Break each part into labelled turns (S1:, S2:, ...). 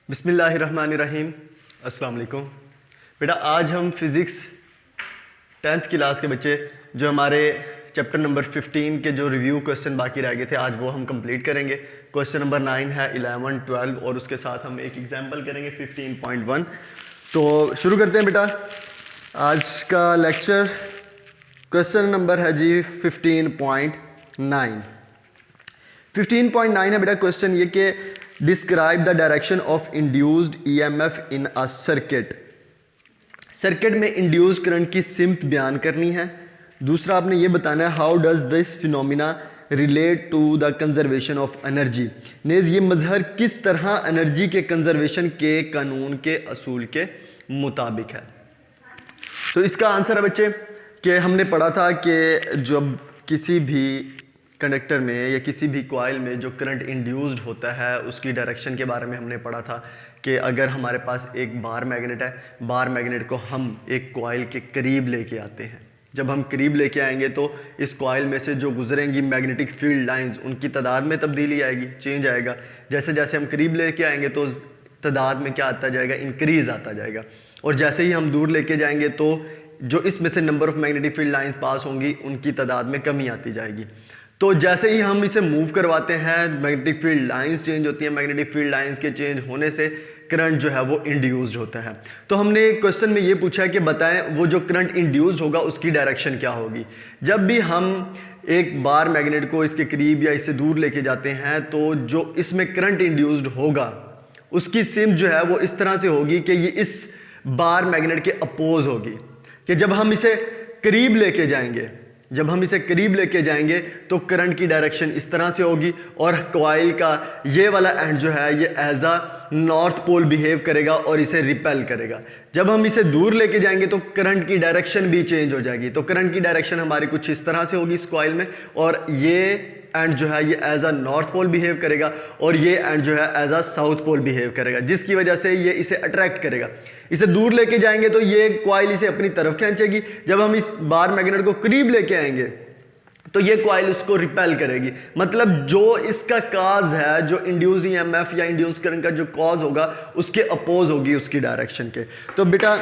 S1: बिस्मिल्लाहिर्रहमानिर्रहीम। अस्सलाम वालेकुम। बेटा आज हम फिज़िक्स 10th क्लास के बच्चे जो हमारे चैप्टर नंबर 15 के जो रिव्यू क्वेश्चन बाकी रह गए थे आज वो हम कंप्लीट करेंगे। क्वेश्चन नंबर 9 है, 11, 12 और उसके साथ हम एक एग्जांपल करेंगे 15.1। तो शुरू करते हैं बेटा आज का लेक्चर। क्वेश्चन नंबर है जी 15.9। 15.9 है बेटा क्वेश्चन ये कि describe the direction of induced EMF in a circuit. Circuit में इंड्यूस्ड करंट की सिमत बयान करनी है। दूसरा आपने ये बताना है how does this phenomena relate to the conservation of energy. नेज ये मजहर किस तरह एनर्जी के कंजर्वेशन के कानून के असूल के मुताबिक है। तो इसका आंसर है बच्चे कि हमने पढ़ा था कि जब किसी भी कंडक्टर में या किसी भी कॉइल में जो करंट इंड्यूस्ड होता है उसकी डायरेक्शन के बारे में हमने पढ़ा था कि अगर हमारे पास एक बार मैग्नेट है, बार मैग्नेट को हम एक कॉइल के करीब लेके आते हैं। जब हम करीब लेके आएंगे तो इस कॉइल में से जो गुजरेंगी मैग्नेटिक फील्ड लाइंस उनकी तादाद में तब्दीली आएगी, चेंज आएगा। जैसे जैसे हम करीब लेके आएंगे तो तादाद में क्या आता जाएगा, इंक्रीज आता जाएगा। और जैसे ही हम दूर लेके जाएंगे तो जो इसमें से number of magnetic field lines pass होंगी उनकी तादाद में कमी आती जाएगी। तो जैसे ही हम इसे मूव करवाते हैं मैग्नेटिक फील्ड लाइंस चेंज होती हैं। मैग्नेटिक फील्ड लाइंस के चेंज होने से करंट जो है वो इंड्यूस्ड होता है। तो हमने क्वेश्चन में ये पूछा है कि बताएं वो जो करंट इंड्यूस्ड होगा उसकी डायरेक्शन क्या होगी। जब भी हम एक बार मैग्नेट को इसके करीब या इससे दूर लेके जाते हैं तो जो इसमें करंट इंड्यूस्ड होगा उसकी सिम जो है वो इस तरह से होगी कि ये इस बार मैग्नेट के अपोज होगी। कि जब हम इसे करीब लेके जाएंगे तो करंट की डायरेक्शन इस तरह से होगी और कॉइल का ये वाला एंड जो है ये as a north pole behave करेगा और इसे रिपेल करेगा। जब हम इसे दूर लेके जाएंगे तो करंट की डायरेक्शन भी चेंज हो जाएगी। तो करंट की डायरेक्शन हमारी कुछ इस तरह से होगी इस कॉइल में, और ये एंड जो है ये as a north pole behave करेगा और ये एंड जो है as a south pole behave करेगा, जिसकी वजह से ये इसे अट्रैक्ट करेगा। इसे दूर लेके जाएंगे तो ये कॉइल इसे अपनी तरफ खींचेगी। जब हम इस बार मैग्नेट को करीब लेके आएंगे तो ये कॉइल उसको रिपेल करेगी। मतलब जो इसका काज है, जो इंड्यूस्ड ईएमएफ या इंड्यूस्ड करंट का जो कॉज होगा उसके अपोज होगी उसकी डायरेक्शन के। तो बेटा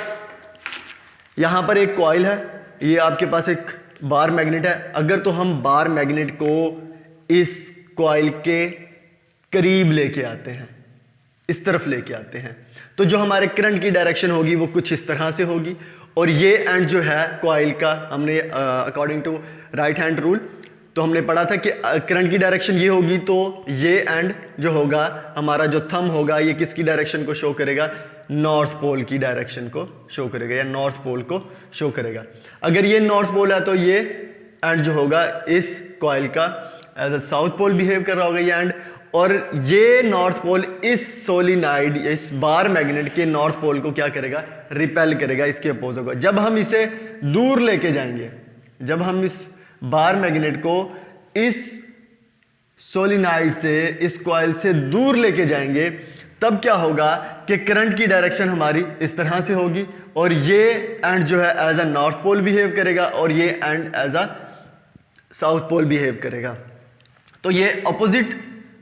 S1: यहां पर एक कॉइल है, ये आपके पास एक बार मैग्नेट है। अगर तो हम बार मैग्नेट को इस कॉइल के करीब लेके आते हैं, इस तरफ लेके आते हैं, तो जो हमारे करंट की डायरेक्शन होगी वो कुछ इस तरह से होगी। और ये एंड जो है कॉइल का हमने according to right hand rule तो हमने पढ़ा था कि करंट की डायरेक्शन ये होगी। तो ये एंड जो होगा हमारा जो थंब होगा ये किसकी डायरेक्शन को शो करेगा, नॉर्थ पोल की डायरेक्शन को शो करेगा या नॉर्थ पोल को शो करेगा। अगर ये नॉर्थ पोल है तो ये एंड जो होगा इस कॉइल का as a south pole behave कर रहा होगा ये एंड, और ये नॉर्थ पोल इस सोलिनाइड इस बार मैग्नेट के नॉर्थ पोल को क्या करेगा, रिपेल करेगा, इसके अपोज होगा। जब हम इसे दूर लेके जाएंगे, जब हम इस बार मैग्नेट को इस सोलिनाइड से इस कॉइल से दूर लेके जाएंगे तब क्या होगा कि करंट की डायरेक्शन हमारी इस तरह से होगी और ये एंड जो है as a north pole behave करेगा और ये end as a south pole behave करेगा। तो ये अपोजिट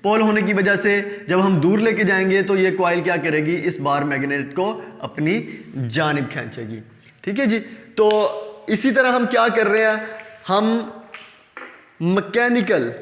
S1: पोल होने की वजह से जब हम दूर लेके जाएंगे तो ये कॉइल क्या करेगी, इस बार मैग्नेट को अपनी जानिब खींचेगी। ठीक है जी। तो इसी तरह हम क्या कर रहे हैं, हम मैकेनिकल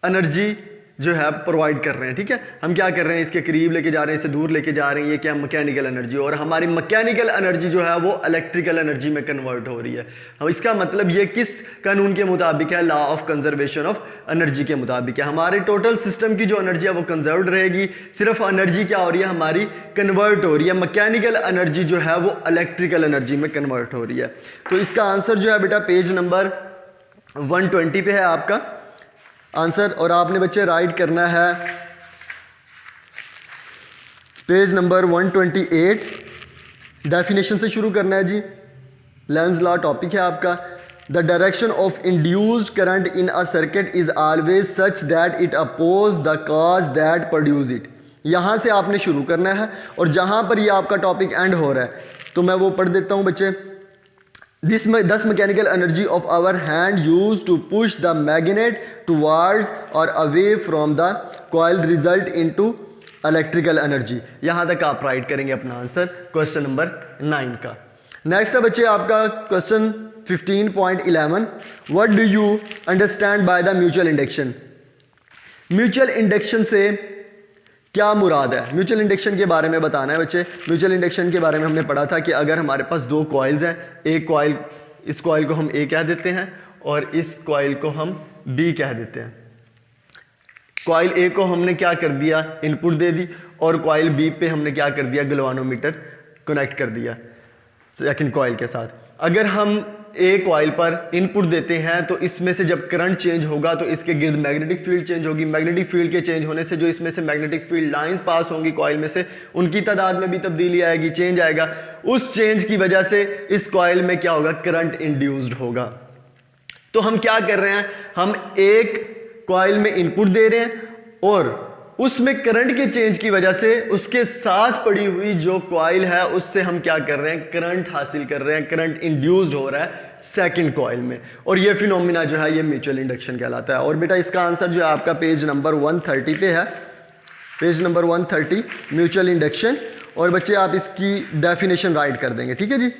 S1: एनर्जी जो है प्रोवाइड कर रहे हैं। ठीक है, हम क्या कर रहे हैं, इसके करीब लेके जा रहे हैं, इसे दूर लेके जा रहे हैं, ये क्या मैकेनिकल एनर्जी, और हमारी मैकेनिकल एनर्जी जो है वो इलेक्ट्रिकल एनर्जी में कन्वर्ट हो रही है। अब इसका मतलब ये किस कानून के मुताबिक है, law of conservation of energy के मुताबिक है। हमारे टोटल सिस्टम की जो एनर्जी है वो कंजर्व्ड रहेगी, सिर्फ एनर्जी क्या हो रही है हमारी, कन्वर्ट हो रही है। मैकेनिकल एनर्जी जो है वो इलेक्ट्रिकल एनर्जी में कन्वर्ट हो रही है। तो इसका आंसर जो है बेटा पेज नंबर 120 पे है आपका आंसर, और आपने बच्चे राइट करना है पेज नंबर 128। डेफिनेशन से शुरू करना है जी। लेंज लॉ टॉपिक है आपका। The direction of induced current in a circuit is always such that it oppose the cause that produce it. यहां से आपने शुरू करना है और जहां पर ये आपका टॉपिक एंड हो रहा है तो मैं वो पढ़ देता हूं बच्चे। Thus mechanical energy of our hand used to push the magnet towards or away from the coil result into electrical energy. यहां तक आप राइट करेंगे अपना आंसर क्वेश्चन नंबर 9 का। नेक्स्ट है बच्चे आपका question 15.11, what do you understand by the mutual induction. Mutual induction से क्या मुराद है? म्यूचुअल इंडक्शन के बारे में बताना है बच्चे। म्यूचुअल इंडक्शन के बारे में हमने पढ़ा था कि अगर हमारे पास दो कॉइल्स हैं, एक कॉइल, इस कॉइल को हम ए कह देते हैं और इस कॉइल को हम बी कह देते हैं। कॉइल ए को हमने क्या कर दिया, इनपुट दे दी, और कॉइल बी पे हमने क्या कर दिया, गैल्वानोमीटर कनेक्ट कर दिया सेकंड कॉइल के साथ। अगर हम ए कॉइल पर इनपुट देते हैं तो इसमें से जब करंट चेंज होगा तो इसके गिर्द मैग्नेटिक फील्ड चेंज होगी। मैग्नेटिक फील्ड के चेंज होने से जो इसमें से मैग्नेटिक फील्ड लाइंस पास होंगी कॉइल में से, उनकी तादाद में भी तब्दीली आएगी, चेंज आएगा। उस चेंज की वजह से इस कॉइल में क्या होगा, करंट इंड्यूस्ड होगा। तो हम क्या कर रहे हैं, हम एक कॉइल में इनपुट दे रहे हैं और उसमें करंट के चेंज की वजह से उसके साथ पड़ी हुई जो कॉइल है उससे हम क्या कर रहे हैं, करंट हासिल कर रहे हैं, करंट इंड्यूस्ड हो रहा है सेकंड कॉइल में। और ये फिनोमिना जो है ये म्यूचुअल इंडक्शन कहलाता है। और बेटा इसका आंसर जो है आपका पेज नंबर 130 पे है, पेज नंबर 130 म्यूचुअल इंडक्शन। और बच्चे आप इसकी डेफिनेशन राइट कर देंगे, ठीक है जी।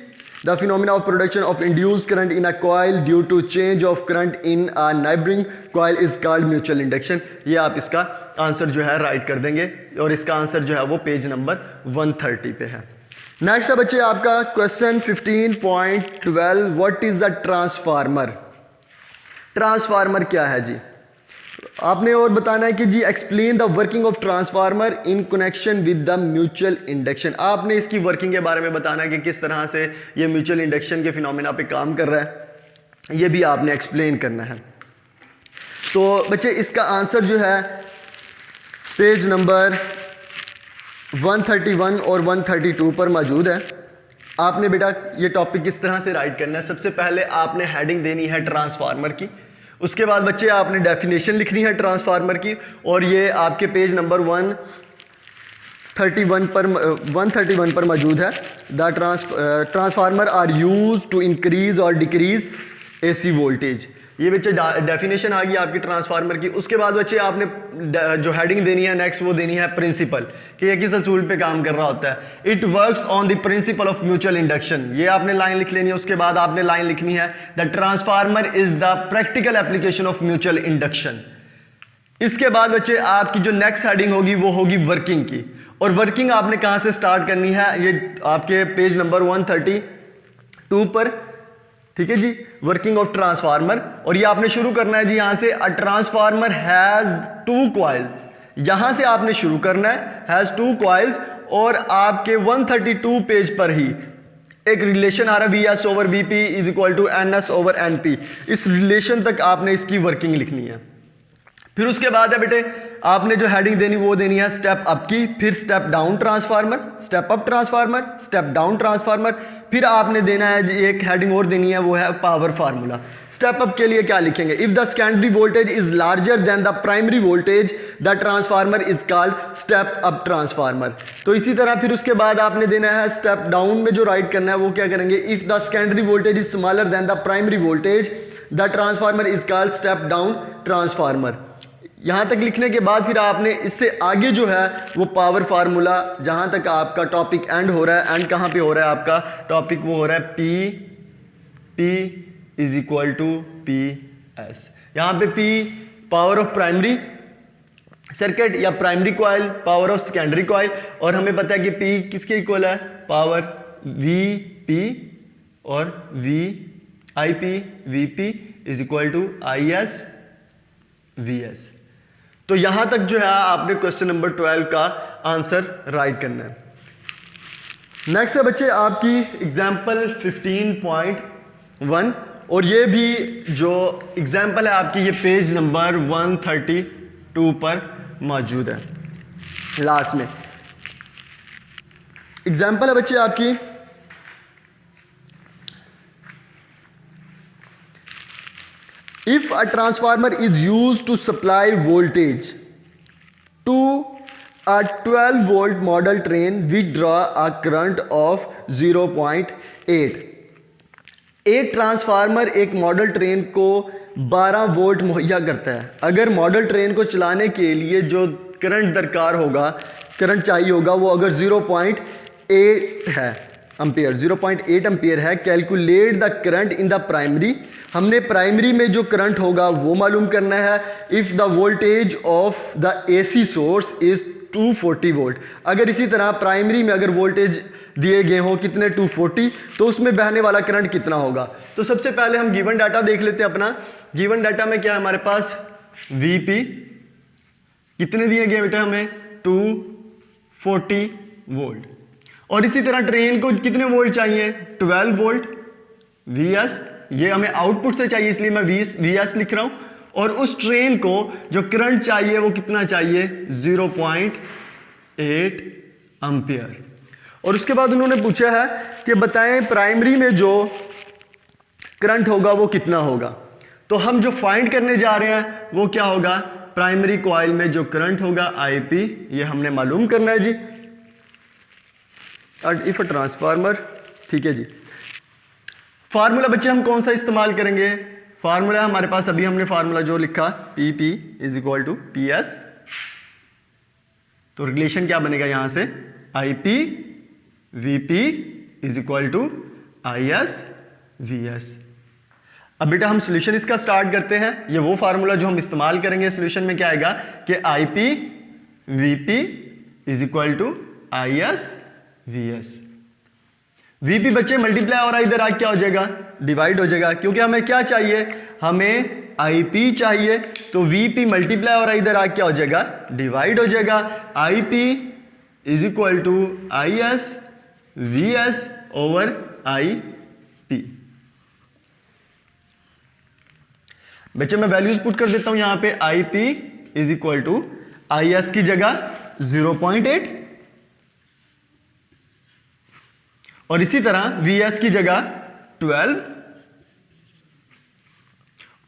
S1: The phenomena of production of induced current in a coil due to change of current in a neighbouring coil is called mutual induction. ये आप इसका आंसर जो है राइट कर देंगे और इसका आंसर जो है वो पेज नंबर 130 पे है। नेक्स्ट है बच्चे आपका question 15.12, what is the transformer. Transformer क्या है जी, आपने और बताना है कि जी explain the working of transformer in connection with the mutual induction. आपने इसकी वर्किंग के बारे में बताना है कि किस तरह से ये म्यूचुअल इंडक्शन के फिनोमिना पे काम कर रहा है, ये भी आपने एक्सप्लेन करना है। तो बच्चे इसका आंसर जो है पेज नंबर 131 और 132 पर मौजूद है। आपने बेटा ये टॉपिक किस तरह से राइट करना है, सबसे पहले आपने हेडिंग देनी है ट्रांसफार्मर की, उसके बाद बच्चे आपने डेफिनेशन लिखनी है ट्रांसफार्मर की, और ये आपके पेज नंबर 131 पर मौजूद है। The transformer are use to increase और डिक्रीज एसी वोल्टेज। ये बच्चे डेफिनेशन आ गई आपकी ट्रांसफार्मर की। उसके बाद बच्चे आपने जो हेडिंग देनी है नेक्स्ट वो देनी है प्रिंसिपल, कि ये किस असूल पे काम कर रहा होता है। It works on the principle of mutual induction, ये आपने लाइन लिख लेनी है। उसके बाद आपने लाइन लिखनी है the transformer is the practical application of mutual induction. इसके बाद बच्चे आपकी जो नेक्स्ट हेडिंग होगी वो होगी वर्किंग की, और वर्किंग आपने कहां से स्टार्ट करनी है, ये आपके पेज नंबर 132 पर, ठीक है जी, वर्किंग ऑफ ट्रांसफार्मर। और ये आपने शुरू करना है जी यहां से, अ ट्रांसफार्मर हैज 2 कॉइल्स, यहां से आपने शुरू करना है, हैज 2 कॉइल्स। और आपके 132 पेज पर ही एक रिलेशन आ रहा है VS over VP is equal to NS over NP। इस रिलेशन तक आपने इसकी वर्किंग लिखनी है। फिर उसके बाद है बेटे आपने जो हेडिंग देनी वो देनी है स्टेप अप की, फिर step down transformer, step up transformer, step down transformer. फिर आपने देना है जी एक हेडिंग और देनी है वो है पावर फार्मूला। स्टेप अप के लिए क्या लिखेंगे, if the secondary voltage is larger than the primary voltage the transformer is called step up transformer. तो इसी तरह फिर उसके बाद आपने देना है स्टेप डाउन में जो राइट करना है वो क्या करेंगे, if the secondary voltage is smaller than the primary voltage the transformer is called step down transformer. यहां तक लिखने के बाद फिर आपने इससे आगे जो है वो पावर फार्मूला, जहां तक आपका टॉपिक एंड हो रहा है, एंड कहां पे हो रहा है आपका टॉपिक, वो हो रहा है P is equal to PS। यहां पे P power of primary circuit या primary coil, power of secondary coil, और हमें पता है कि P किसके इक्वल है, पावर VP और VP is equal to IS VS। तो यहां तक जो है आपने क्वेश्चन नंबर 12 का आंसर राइट करना है। नेक्स्ट है बच्चे आपकी एग्जांपल 15.1, और ये भी जो एग्जांपल है आपकी ये पेज नंबर 132 पर मौजूद है। लास्ट में एग्जांपल है बच्चे आपकी if a transformer is used to supply voltage to a 12 volt model train we draw a current of 0.8। एक ट्रांसफार्मर एक मॉडल ट्रेन को 12 वोल्ट मुहैया करता है। अगर मॉडल ट्रेन को चलाने के लिए जो करंट दरकार होगा, करंट चाहिए होगा वो अगर 0.8 है एम्पियर, 0.8 एम्पियर है, calculate the current in the primary, हमने प्राइमरी में जो करंट होगा वो मालूम करना है। If the voltage of the AC source is 240 volt, अगर इसी तरह प्राइमरी में अगर वोल्टेज दिए गए हो कितने 240, तो उसमें बहने वाला करंट कितना होगा। तो सबसे पहले हम गिवन डाटा देख लेते हैं अपना। गिवन डाटा में क्या है हमारे पास, VP कितने दिए गए बेटा हमें 240 वोल्ट, और इसी तरह ट्रेन को कितने वोल्ट चाहिए 12 वोल्ट। VS ये हमें आउटपुट से चाहिए इसलिए मैं VS लिख रहा हूं, और उस ट्रेन को जो करंट चाहिए वो कितना चाहिए 0.8 एम्पियर। और उसके बाद उन्होंने पूछा है कि बताएं प्राइमरी में जो करंट होगा वो कितना होगा। तो हम जो फाइंड करने जा रहे हैं वो क्या होगा, प्राइमरी कॉइल में जो करंट होगा IP, ये हमने मालूम करना है जी। इफ अ ट्रांसफार्मर, ठीक है जी। फार्मूला बच्चे हम कौन सा इस्तेमाल करेंगे, फार्मूला हमारे पास अभी हमने फार्मूला जो लिखा PP is equal to PS, तो रिलेशन क्या बनेगा यहां से IP VP is equal to IS VS। अब बेटा हम सोल्यूशन इसका स्टार्ट करते हैं। ये वो फार्मूला जो हम इस्तेमाल करेंगे सोल्यूशन में क्या आएगा कि IP VP is equal to IS VS। VP बच्चे मल्टीप्लाई और इधर आके क्या हो जाएगा, डिवाइड हो जाएगा, क्योंकि हमें क्या चाहिए, हमें IP चाहिए, तो VP मल्टीप्लाई और इधर आके क्या हो जाएगा, डिवाइड हो जाएगा। IP is equal to IS VS over IP। बच्चे मैं वैल्यूज पुट कर देता हूं यहां पे, IP is equal to IS की जगह 0.8 और इसी तरह VS की जगह 12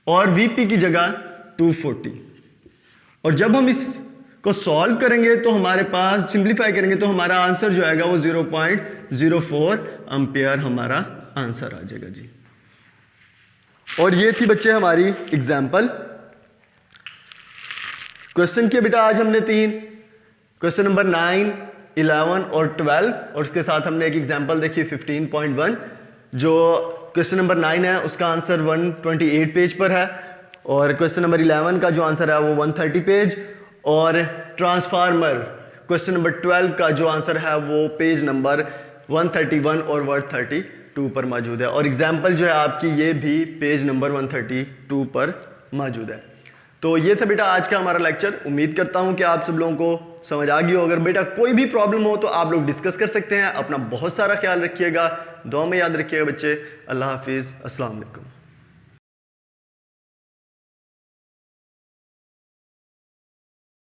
S1: और VP की जगह 240। और जब हम इसको सॉल्व करेंगे तो हमारे पास सिंप्लीफाई करेंगे तो हमारा आंसर जो आएगा वो 0.04 एम्पियर हमारा आंसर आ जाएगा जी। और ये थी बच्चे हमारी एग्जाम्पल। क्वेश्चन किए बेटा आज हमने 3, क्वेश्चन नंबर 9, 11 और 12, और उसके साथ हमने एक एग्जाम्पल देखी 15.1। जो क्वेश्चन नंबर 9 है उसका आंसर 128 पेज पर है, और क्वेश्चन नंबर 11 का जो आंसर है वो 130 पेज, और ट्रांसफार्मर क्वेश्चन नंबर 12 का जो आंसर है वो पेज नंबर 131 और 132 पर मौजूद है, और एग्जाम्पल जो है आपकी ये भी पेज नंबर 132 पर मौजूद है। तो ये था बेटा आज का हमारा लेक्चर। उम्मीद करता हूँ कि आप सब लोगों को समझ आ गई हो। अगर बेटा कोई भी प्रॉब्लम हो तो आप लोग डिस्कस कर सकते हैं। अपना बहुत सारा ख्याल रखिएगा, दुआ में याद रखिएगा बच्चे। अल्लाह हाफिज़, अस्सलाम वालेकुम।